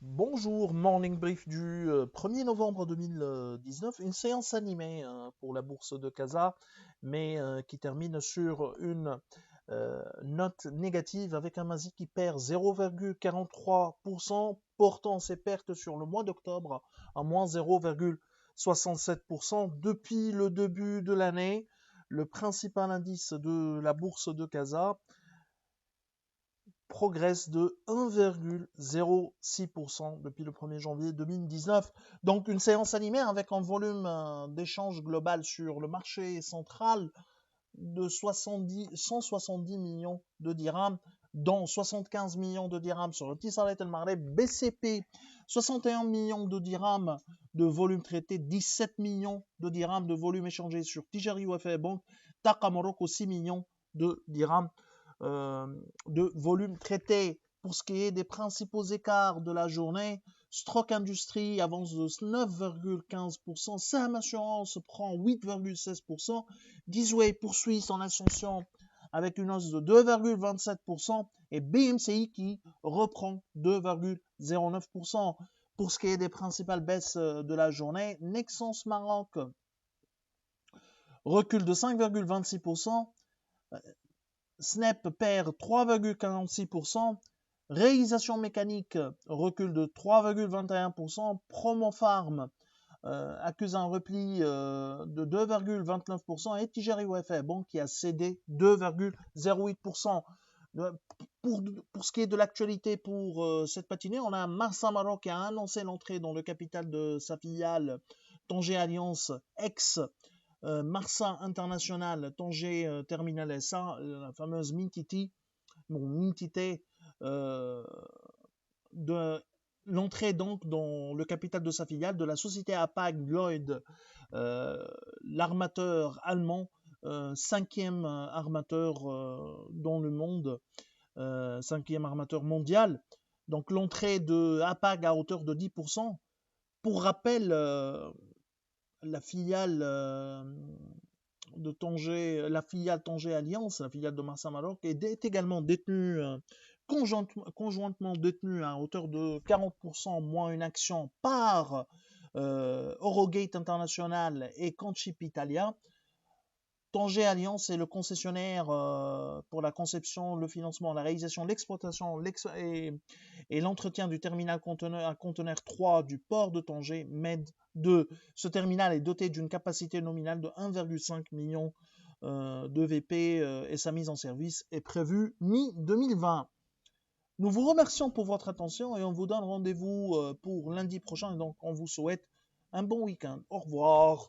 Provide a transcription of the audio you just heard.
Bonjour, morning brief du 1er novembre 2019, une séance animée pour la bourse de Casa, mais qui termine sur une note négative avec un Masi qui perd 0,43%, portant ses pertes sur le mois d'octobre à moins 0,67%. Depuis le début de l'année, le principal indice de la bourse de Casa progresse de 1,06% depuis le 1er janvier 2019. Donc une séance animée avec un volume d'échange global sur le marché central de 170 millions de dirhams, dont 75 millions de dirhams sur le Tisaret El Maghreb, BCP, 61 millions de dirhams de volume traité, 17 millions de dirhams de volume échangé sur Tijari Wafa Bank, Taqa Morocco, 6 millions de dirhams de volume traité. Pour ce qui est des principaux écarts de la journée, Stroke Industrie avance de 9,15%, Sam Assurance prend 8,16%, Gizway poursuit son ascension avec une hausse de 2,27% et BMCI qui reprend 2,09%. Pour ce qui est des principales baisses de la journée, Nexans Maroc recule de 5,26%, Snap perd 3,46%, Réalisation mécanique recule de 3,21%, Promofarm accuse un repli de 2,29% et Tijari Wafa Bank qui a cédé 2,08%. Pour ce qui est de l'actualité pour cette matinée, on a Marsa Maroc qui a annoncé l'entrée dans le capital de sa filiale Tanger Alliance ex Marsa International, Tanger Terminal SA, la fameuse Mintiti, de l'entrée donc dans le capital de sa filiale de la société Hapag-Lloyd, l'armateur allemand, cinquième armateur dans le monde, cinquième armateur mondial. Donc l'entrée de Hapag à hauteur de 10%. Pour rappel, la filiale de Tanger, la filiale Tanger Alliance, la filiale de Marsa Maroc, est également détenue, conjointement détenue à hauteur de 40% moins une action par Eurogate International et Conchip Italia. Tanger Alliance est le concessionnaire pour la conception, le financement, la réalisation, l'exploitation et l'entretien du terminal conteneur 3 du port de Tanger, MED 2. Ce terminal est doté d'une capacité nominale de 1,5 million de VP et sa mise en service est prévue mi-2020. Nous vous remercions pour votre attention et on vous donne rendez-vous pour lundi prochain. Donc on vous souhaite un bon week-end. Au revoir.